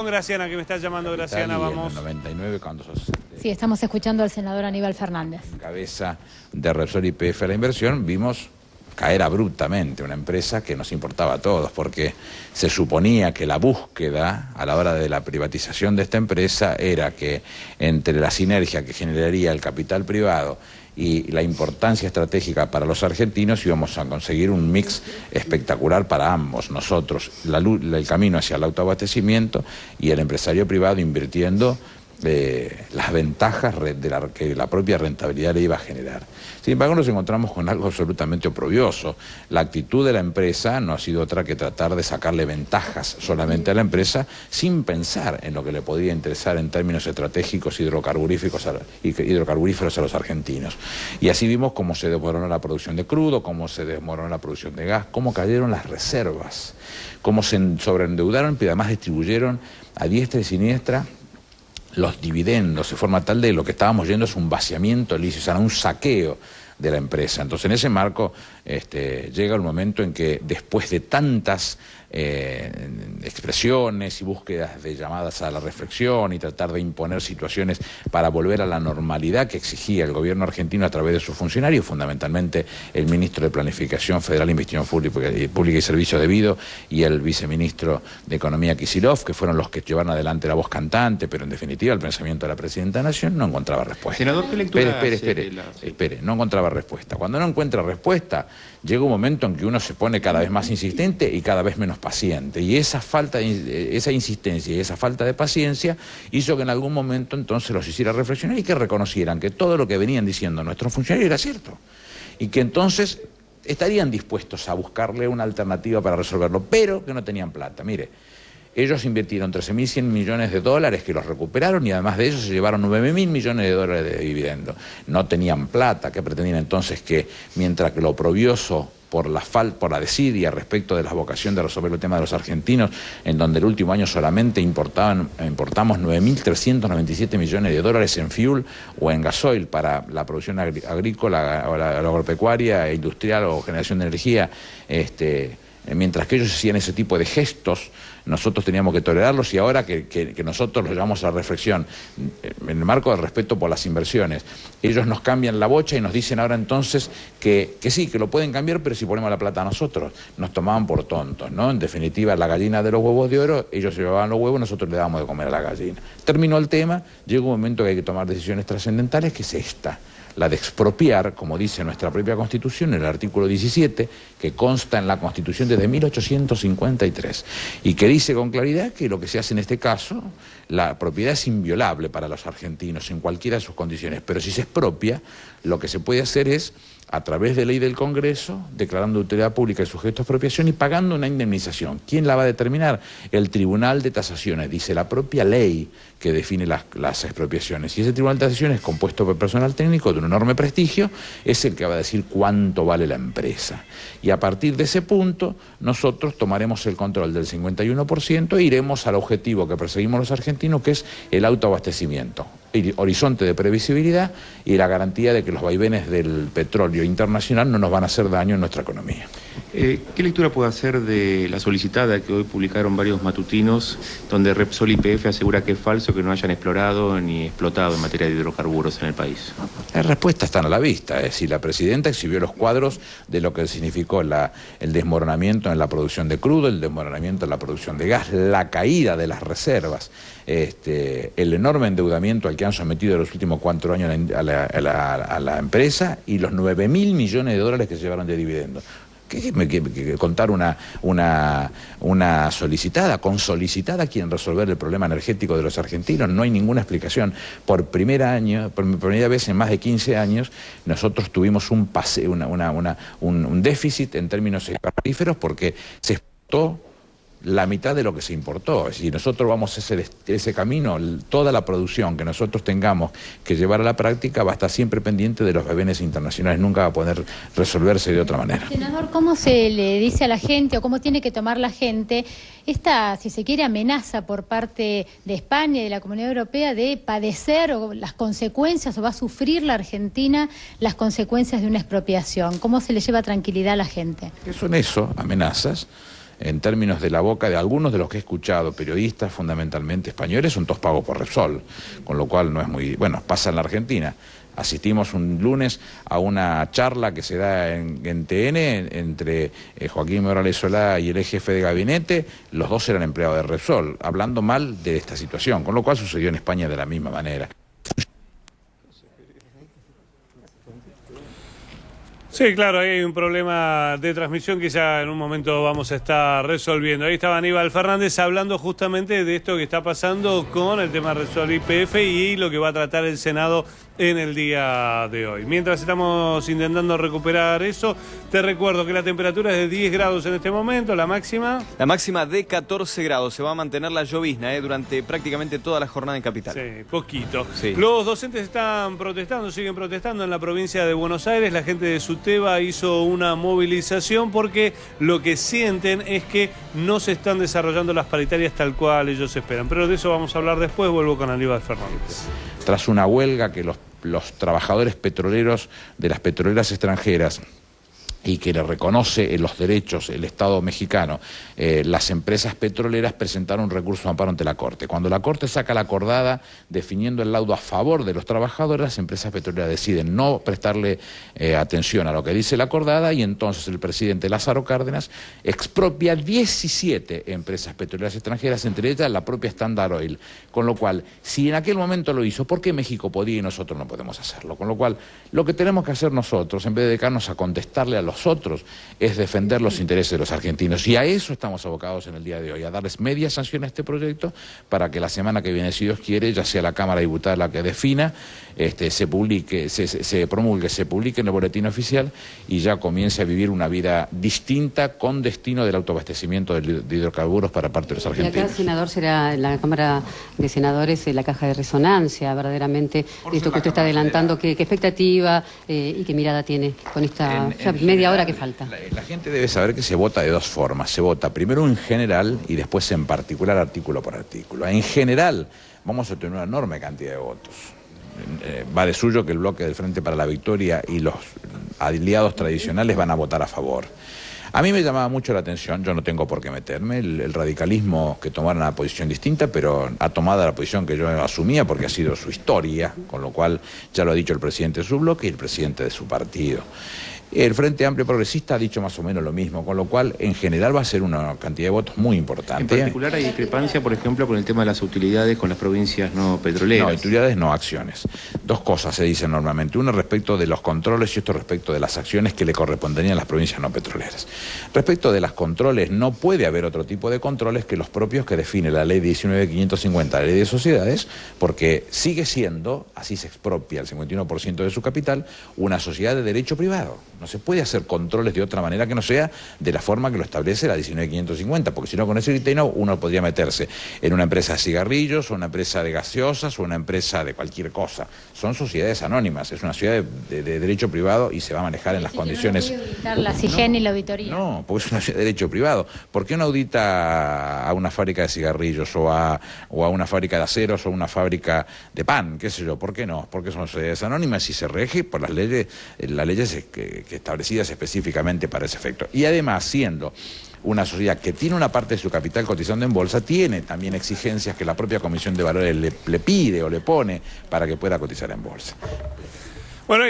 Graciana, que me está llamando Graciana, vamos. En el 99 cuando sos... Sí, estamos escuchando al senador Aníbal Fernández. En cabeza de Repsol YPF a la inversión, vimos caer abruptamente una empresa que nos importaba a todos, porque se suponía que la búsqueda a la hora de la privatización de esta empresa era que entre la sinergia que generaría el capital privado y la importancia estratégica para los argentinos íbamos a conseguir un mix espectacular para ambos, nosotros, el camino hacia el autoabastecimiento y el empresario privado invirtiendo las ventajas que la propia rentabilidad le iba a generar. Sin embargo, nos encontramos con algo absolutamente oprobioso. La actitud de la empresa no ha sido otra que tratar de sacarle ventajas solamente a la empresa sin pensar en lo que le podía interesar en términos estratégicos hidrocarburíferos a los argentinos. Y así vimos cómo se desmoronó la producción de crudo, cómo se desmoronó la producción de gas, cómo cayeron las reservas, cómo se sobreendeudaron y además distribuyeron a diestra y siniestra los dividendos de forma tal de lo que estábamos yendo es un vaciamiento lícito, o sea, un saqueo de la empresa. Entonces, en ese marco llega el momento en que después de tantas expresiones y búsquedas de llamadas a la reflexión y tratar de imponer situaciones para volver a la normalidad que exigía el gobierno argentino a través de sus funcionarios, fundamentalmente el ministro de Planificación Federal, Investigación Pública y Servicio Debido y el viceministro de Economía Kicillof, que fueron los que llevaron adelante la voz cantante, pero en definitiva el pensamiento de la Presidenta de la Nación, no encontraba respuesta. Senador, ¿qué lectura Espere, no encontraba respuesta. Cuando no encuentra respuesta, llega un momento en que uno se pone cada vez más insistente y cada vez menos paciente. Y esa insistencia y esa falta de paciencia hizo que en algún momento entonces los hiciera reflexionar y que reconocieran que todo lo que venían diciendo nuestros funcionarios era cierto. Y que entonces estarían dispuestos a buscarle una alternativa para resolverlo, pero que no tenían plata. Mire, ellos invirtieron 13.100 millones de dólares que los recuperaron y además de eso se llevaron 9.000 millones de dólares de dividendo. No tenían plata, que pretendían entonces que mientras que lo oprobioso por la desidia respecto de la vocación de resolver el tema de los argentinos, en donde el último año solamente importamos 9.397 millones de dólares en fuel o en gasoil para la producción agrícola, o la agropecuaria, industrial o generación de energía, mientras que ellos hacían ese tipo de gestos, nosotros teníamos que tolerarlos y ahora que nosotros los llevamos a la reflexión en el marco del respeto por las inversiones, ellos nos cambian la bocha y nos dicen ahora entonces que sí, que lo pueden cambiar, pero si ponemos la plata a nosotros, nos tomaban por tontos, ¿no? En definitiva, la gallina de los huevos de oro, ellos se llevaban los huevos, nosotros le dábamos de comer a la gallina. Terminó el tema, llega un momento que hay que tomar decisiones trascendentales, que es esta. La de expropiar, como dice nuestra propia Constitución, en el artículo 17, que consta en la Constitución desde 1853, y que dice con claridad que lo que se hace en este caso, la propiedad es inviolable para los argentinos en cualquiera de sus condiciones, pero si se expropia, lo que se puede hacer es, a través de ley del Congreso, declarando utilidad pública el sujeto de expropiación y pagando una indemnización. ¿Quién la va a determinar? El Tribunal de Tasaciones, dice la propia ley que define las expropiaciones. Y ese Tribunal de Tasaciones, compuesto por personal técnico de un enorme prestigio, es el que va a decir cuánto vale la empresa. Y a partir de ese punto, nosotros tomaremos el control del 51% e iremos al objetivo que perseguimos los argentinos, que es el autoabastecimiento. Horizonte de previsibilidad y la garantía de que los vaivenes del petróleo internacional no nos van a hacer daño en nuestra economía. ¿Qué lectura puede hacer de la solicitada que hoy publicaron varios matutinos donde Repsol YPF asegura que es falso que no hayan explorado ni explotado en materia de hidrocarburos en el país? Las respuestas están a la vista, es decir, la Presidenta exhibió los cuadros de lo que significó el desmoronamiento en la producción de crudo, el desmoronamiento en la producción de gas, la caída de las reservas, el enorme endeudamiento al que han sometido en los últimos 4 años a la empresa y los 9.000 millones de dólares que se llevaron de dividendos. ¿Qué me quiere contar una solicitada? Con solicitada quieren resolver el problema energético de los argentinos. No hay ninguna explicación. Por primera vez en más de 15 años, nosotros tuvimos un déficit en términos hidrocarburíferos porque se exportó la mitad de lo que se importó. Es decir, nosotros vamos a hacer ese camino, toda la producción que nosotros tengamos que llevar a la práctica va a estar siempre pendiente de los vaivenes internacionales, nunca va a poder resolverse de otra manera. Senador, ¿cómo se le dice a la gente o cómo tiene que tomar la gente esta, si se quiere, amenaza por parte de España y de la Comunidad Europea de padecer las consecuencias o va a sufrir la Argentina las consecuencias de una expropiación? ¿Cómo se le lleva tranquilidad a la gente? ¿Qué son eso? Amenazas. en términos de la boca de algunos de los que he escuchado, periodistas fundamentalmente españoles, son todos pagos por Repsol, con lo cual no es muy... Bueno, pasa en la Argentina. Asistimos un lunes a una charla que se da en TN entre Joaquín Morales Solá y el ex jefe de gabinete. Los dos eran empleados de Repsol, hablando mal de esta situación, con lo cual sucedió en España de la misma manera. Sí, claro, ahí hay un problema de transmisión que ya en un momento vamos a estar resolviendo. Ahí estaba Aníbal Fernández hablando justamente de esto que está pasando con el tema Repsol YPF y lo que va a tratar el Senado en el día de hoy. Mientras estamos intentando recuperar eso, te recuerdo que la temperatura es de 10 grados en este momento, la máxima... La máxima de 14 grados, se va a mantener la llovizna durante prácticamente toda la jornada en Capital. Sí, poquito. Sí. Los docentes están protestando, siguen protestando en la provincia de Buenos Aires. La gente de SUTEBA hizo una movilización porque lo que sienten es que no se están desarrollando las paritarias tal cual ellos esperan. Pero de eso vamos a hablar después, vuelvo con Aníbal Fernández. Tras una huelga que los trabajadores petroleros de las petroleras extranjeras y que le reconoce los derechos el Estado mexicano, las empresas petroleras presentaron un recurso de amparo ante la Corte. Cuando la Corte saca la acordada definiendo el laudo a favor de los trabajadores, las empresas petroleras deciden no prestarle atención a lo que dice la acordada y entonces el presidente Lázaro Cárdenas expropia 17 empresas petroleras extranjeras, entre ellas la propia Standard Oil. Con lo cual, si en aquel momento lo hizo, ¿por qué México podía y nosotros no podemos hacerlo? Con lo cual, lo que tenemos que hacer nosotros, en vez de dedicarnos a contestarle a los otros, es defender los intereses de los argentinos. Y a eso estamos abocados en el día de hoy, a darles media sanción a este proyecto para que la semana que viene, si Dios quiere, ya sea la Cámara de Diputados la que defina, se publique, se promulgue, se publique en el boletín oficial y ya comience a vivir una vida distinta con destino del autoabastecimiento de hidrocarburos para parte de los argentinos. Y acá, senador, será la Cámara de Senadores la caja de resonancia, verdaderamente, esto que usted está adelantando, ¿qué expectativa y qué mirada tiene con esta media hora que falta? La gente debe saber que se vota de dos formas. Se vota primero en general y después en particular, artículo por artículo. En general vamos a tener una enorme cantidad de votos. Va de suyo que el bloque del Frente para la Victoria y los aliados tradicionales van a votar a favor. A mí me llamaba mucho la atención, yo no tengo por qué meterme, el radicalismo que tomara una posición distinta, pero ha tomado la posición que yo asumía porque ha sido su historia, con lo cual ya lo ha dicho el presidente de su bloque y el presidente de su partido. El Frente Amplio Progresista ha dicho más o menos lo mismo, con lo cual en general va a ser una cantidad de votos muy importante. En particular hay discrepancia, por ejemplo, con el tema de las utilidades con las provincias no petroleras. No, utilidades no, acciones. Dos cosas se dicen normalmente, una respecto de los controles y otro respecto de las acciones que le corresponderían a las provincias no petroleras. Respecto de los controles, no puede haber otro tipo de controles que los propios que define la ley 19.550, la ley de sociedades, porque sigue siendo, así se expropia el 51% de su capital, una sociedad de derecho privado. No se puede hacer controles de otra manera que no sea de la forma que lo establece la 19.550, porque si no, con ese criterio uno podría meterse en una empresa de cigarrillos, o una empresa de gaseosas, o una empresa de cualquier cosa. Son sociedades anónimas, es una sociedad de derecho privado y se va a manejar en las condiciones... No puede auditar la SIGEN y la auditoría. No, porque es una sociedad de derecho privado. ¿Por qué no audita a una fábrica de cigarrillos, o a una fábrica de aceros, o una fábrica de pan, qué sé yo? ¿Por qué no? Porque son sociedades anónimas y se rige por las leyes que establecidas específicamente para ese efecto. Y además, siendo una sociedad que tiene una parte de su capital cotizando en bolsa, tiene también exigencias que la propia Comisión de Valores le pide o le pone para que pueda cotizar en bolsa. Bueno,